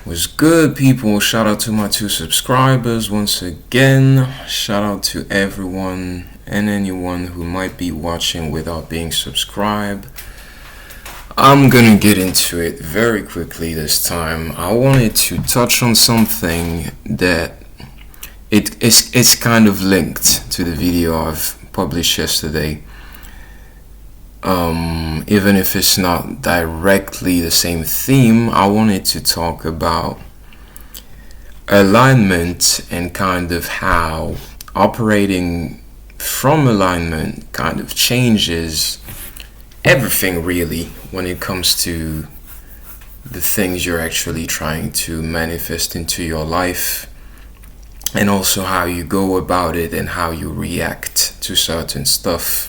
Was good, people? Shout out to my 2 subscribers once again. Shout out to everyone and anyone who might be watching without being subscribed. I'm gonna get into it very quickly this time. I wanted to touch on something that it's kind of linked to the video I've published yesterday. Even if it's not directly the same theme, I wanted to talk about alignment and kind of how operating from alignment kind of changes everything really when it comes to the things you're actually trying to manifest into your life, and also how you go about it and how you react to certain stuff.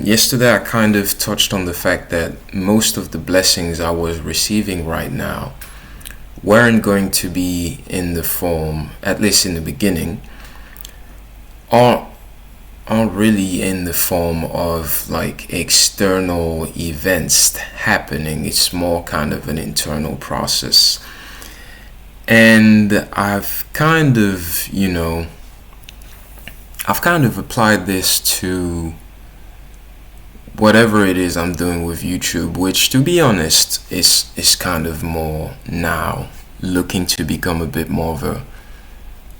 Yesterday I kind of touched on the fact that most of the blessings I was receiving right now weren't going to be in the form, at least in the beginning, aren't really in the form of like external events happening. It's more kind of an internal process. And I've kind of applied this to whatever it is I'm doing with YouTube, which, to be honest, is kind of more now looking to become a bit more of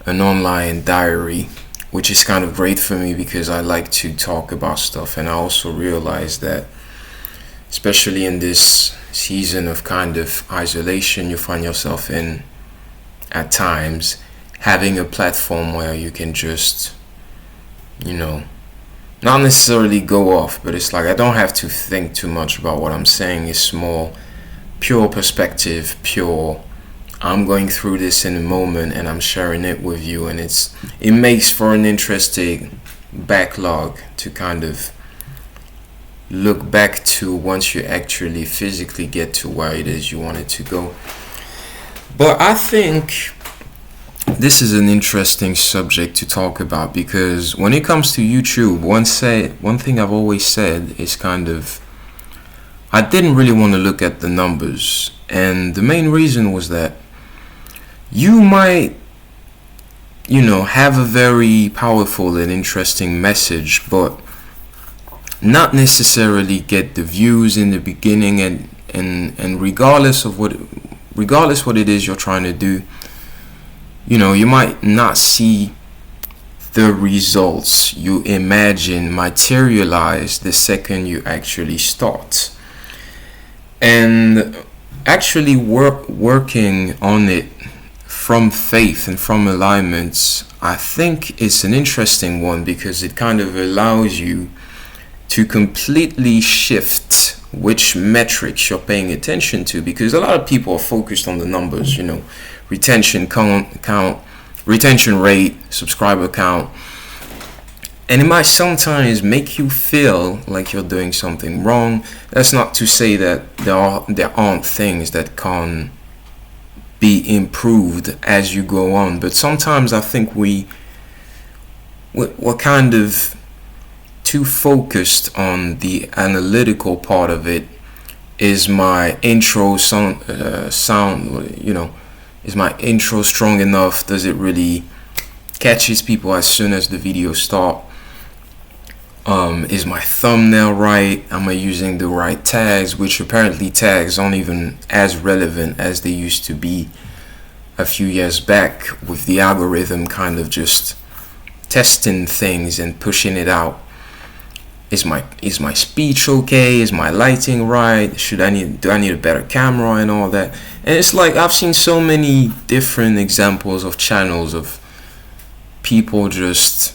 an online diary, which is kind of great for me because I like to talk about stuff. And I also realize that, especially in this season of kind of isolation you find yourself in at times, having a platform where you can just not necessarily go off, but it's like I don't have to think too much about what I'm saying. It's more pure perspective, pure I'm going through this in a moment and I'm sharing it with you, and it makes for an interesting backlog to kind of look back to once you actually physically get to where it is you want it to go. But I think this is an interesting subject to talk about, because when it comes to YouTube, one thing I've always said is kind of, I didn't really want to look at the numbers, and the main reason was that you might have a very powerful and interesting message, but not necessarily get the views in the beginning, and regardless what it is you're trying to do, you might not see the results you imagine materialize the second you actually start. And actually working on it from faith and from alignments, I think it's an interesting one, because it kind of allows you to completely shift which metrics you're paying attention to, because a lot of people are focused on the numbers, retention count, retention rate, subscriber count, and it might sometimes make you feel like you're doing something wrong. That's not to say that there aren't things that can be improved as you go on, but sometimes I think we're kind of too focused on the analytical part of it. Is my intro is my intro strong enough? Does it really catches people as soon as the video start? Is my thumbnail right? Am I using the right tags? Which apparently tags aren't even as relevant as they used to be a few years back, with the algorithm kind of just testing things and pushing it out. Is my speech okay? Is my lighting right? Do I need a better camera and all that? And it's like I've seen so many different examples of channels of people just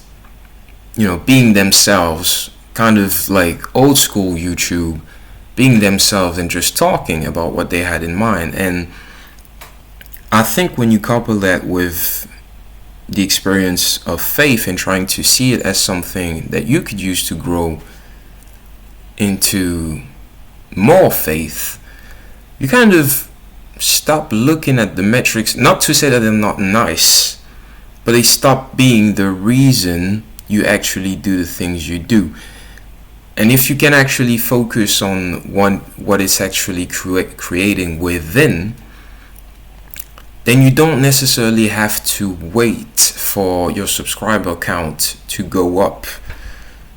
being themselves, kind of like old school YouTube, being themselves and just talking about what they had in mind. And I think when you couple that with the experience of faith and trying to see it as something that you could use to grow into more faith, you kind of stop looking at the metrics. Not to say that they're not nice, but they stop being the reason you actually do the things you do. And if you can actually focus on what it's actually creating within, then you don't necessarily have to wait for your subscriber count to go up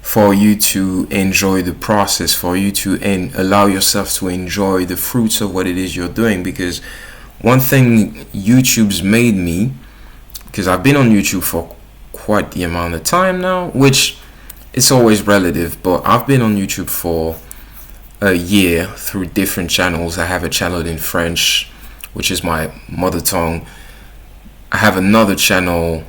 for you to enjoy the process, for you to allow yourself to enjoy the fruits of what it is you're doing. Because one thing YouTube's made me, because I've been on YouTube for quite the amount of time now, which it's always relative, but I've been on YouTube for a year through different channels. I have a channel in French, which is my mother tongue. I have another channel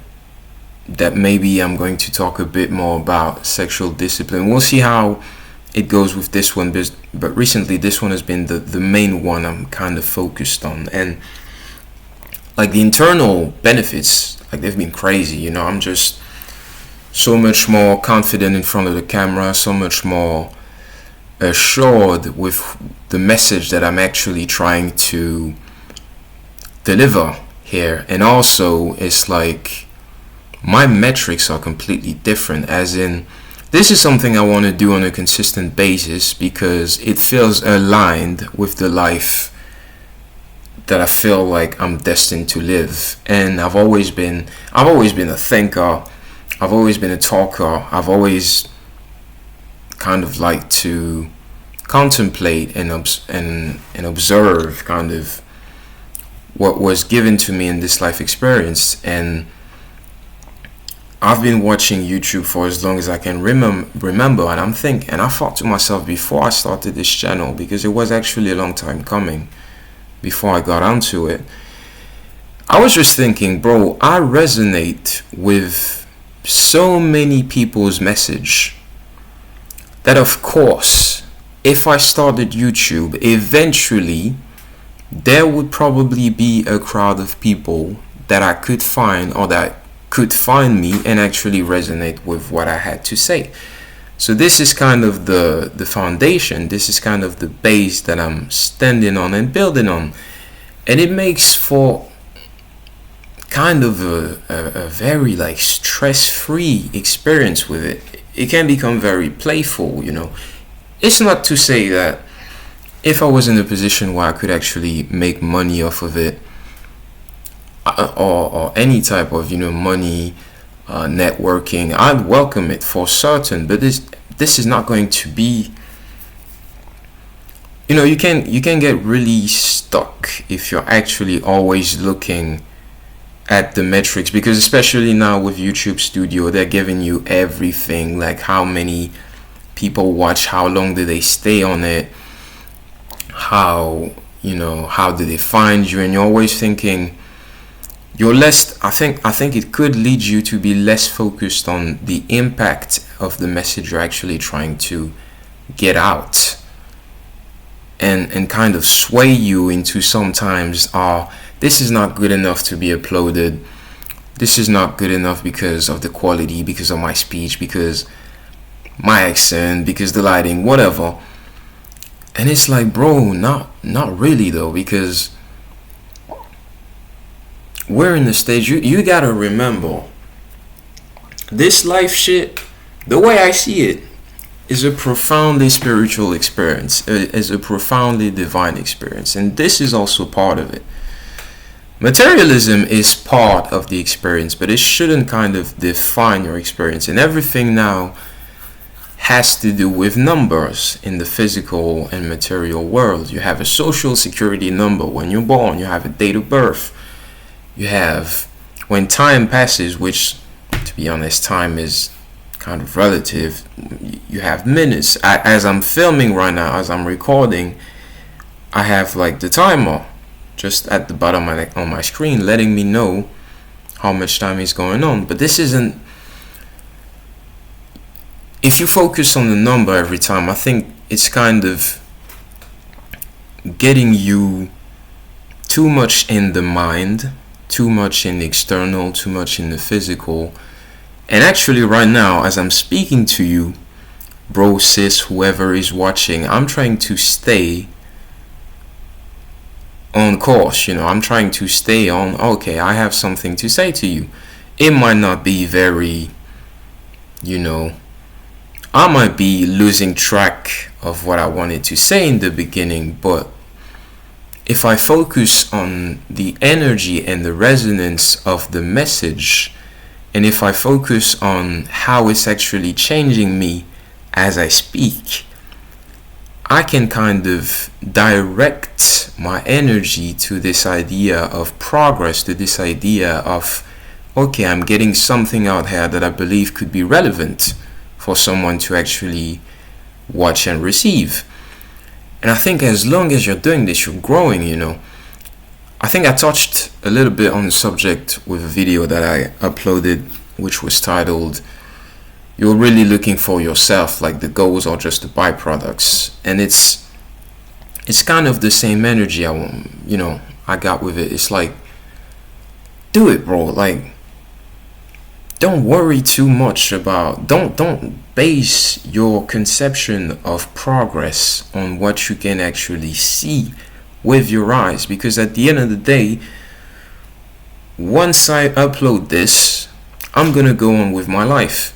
that maybe I'm going to talk a bit more about sexual discipline. We'll see how it goes with this one, but recently this one has been the main one I'm kind of focused on. And like the internal benefits, like they've been crazy, you know. I'm just so much more confident in front of the camera, so much more assured with the message that I'm actually trying to deliver here. And also it's like my metrics are completely different, as in this is something I want to do on a consistent basis because it feels aligned with the life that I feel like I'm destined to live. And I've always been a thinker, I've always been a talker, I've always kind of liked to contemplate and observe kind of what was given to me in this life experience. And I've been watching YouTube for as long as I can remember, and I thought to myself before I started this channel, because it was actually a long time coming before I got onto it, I was just thinking, bro, I resonate with so many people's message that of course if I started YouTube, eventually there would probably be a crowd of people that I could find, or that could find me and actually resonate with what I had to say. So this is kind of the foundation, this is kind of the base that I'm standing on and building on. And it makes for kind of a very like stress-free experience with it. It can become very playful, you know. It's not to say that if I was in a position where I could actually make money off of it, or any type of, you know, money, networking, I'd welcome it for certain. But this is not going to be, you know, you can get really stuck if you're actually always looking at the metrics, because especially now with YouTube Studio, they're giving you everything, like how many people watch, how long do they stay on it, how, you know, how do they find you, and you're always thinking you're less, I think it could lead you to be less focused on the impact of the message you're actually trying to get out, and kind of sway you into sometimes, this is not good enough to be uploaded, this is not good enough because of the quality, because of my speech, because my accent, because the lighting, whatever. And it's like, bro, not really though, because we're in the stage, you gotta remember, this life shit, the way I see it, is a profoundly spiritual experience, is a profoundly divine experience, and this is also part of it. Materialism is part of the experience, but it shouldn't kind of define your experience. And everything now has to do with numbers in the physical and material world. You have a social security number when you're born, you have a date of birth, you have when time passes, which to be honest, time is kind of relative, you have minutes. As I'm filming right now, as I'm recording, I have like the timer just at the bottom on my screen letting me know how much time is going on. But this isn't, if you focus on the number every time, I think it's kind of getting you too much in the mind, too much in the external, too much in the physical. And actually right now, as I'm speaking to you, bro, sis, whoever is watching, I'm trying to stay on course, you know. I'm trying to stay on, okay, I have something to say to you. It might not be very, you know, I might be losing track of what I wanted to say in the beginning, but if I focus on the energy and the resonance of the message, and if I focus on how it's actually changing me as I speak, I can kind of direct my energy to this idea of progress, to this idea of, okay, I'm getting something out here that I believe could be relevant for someone to actually watch and receive. And I think as long as you're doing this, you're growing, you know. I think I touched a little bit on the subject with a video that I uploaded, which was titled, "You're really looking for yourself, like the goals are just the byproducts." And it's kind of the same energy I got with it. It's like, do it, bro. Like, don't worry too much about, don't base your conception of progress on what you can actually see with your eyes, because at the end of the day, once I upload this, I'm gonna go on with my life.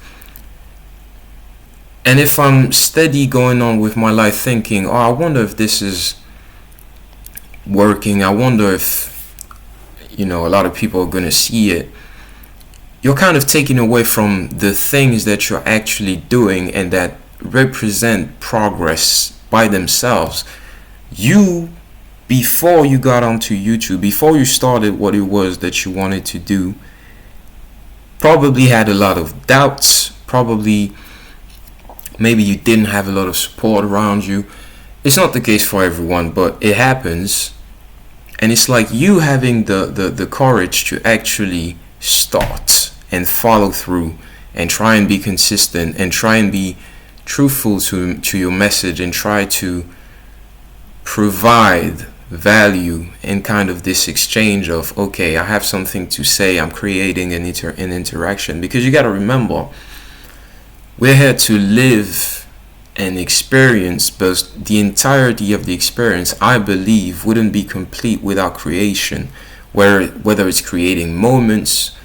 And if I'm steady going on with my life thinking, oh, I wonder if this is working, I wonder if, a lot of people are gonna see it, you're kind of taking away from the things that you're actually doing and that represent progress by themselves. You, before you got onto YouTube, before you started what it was that you wanted to do, probably had a lot of doubts, maybe you didn't have a lot of support around you. It's not the case for everyone, but it happens. And it's like you having the courage to actually start and follow through and try and be consistent and try and be truthful to your message and try to provide value in kind of this exchange of, okay, I have something to say, I'm creating an interaction. Because you got to remember, we're here to live an experience, but the entirety of the experience, I believe, wouldn't be complete without creation. Whether it's creating moments,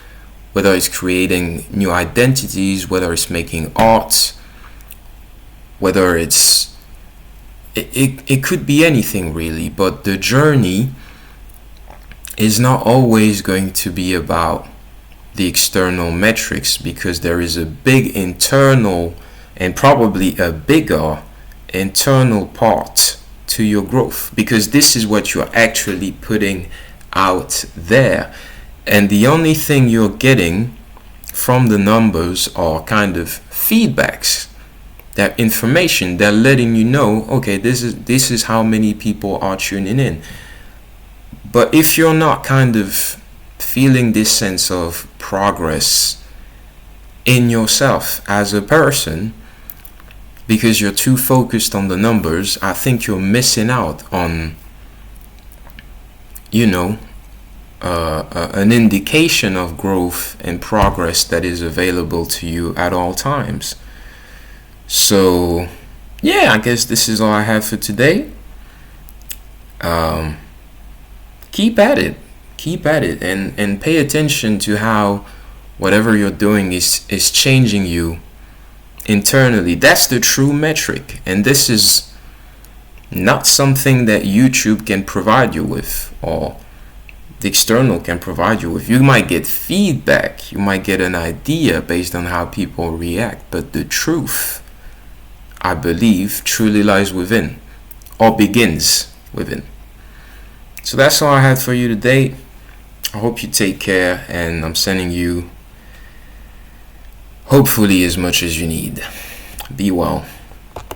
whether it's creating new identities, whether it's making art, whether it could be anything really, but the journey is not always going to be about the external metrics, because there is a big internal and probably a bigger internal part to your growth, because this is what you're actually putting out there. And the only thing you're getting from the numbers are kind of feedbacks, that information, they're letting you know, okay, this is how many people are tuning in. But if you're not kind of feeling this sense of progress in yourself as a person, because you're too focused on the numbers, I think you're missing out on, an indication of growth and progress that is available to you at all times. So, yeah, I guess this is all I have for today. Keep at it, and pay attention to how whatever you're doing is changing you internally. That's the true metric, and this is not something that YouTube can provide you with, or the external can provide you with. You might get feedback, you might get an idea based on how people react, but the truth, I believe, truly lies within, or begins within. So that's all I had for you today. I hope you take care, and I'm sending you hopefully as much as you need. Be well.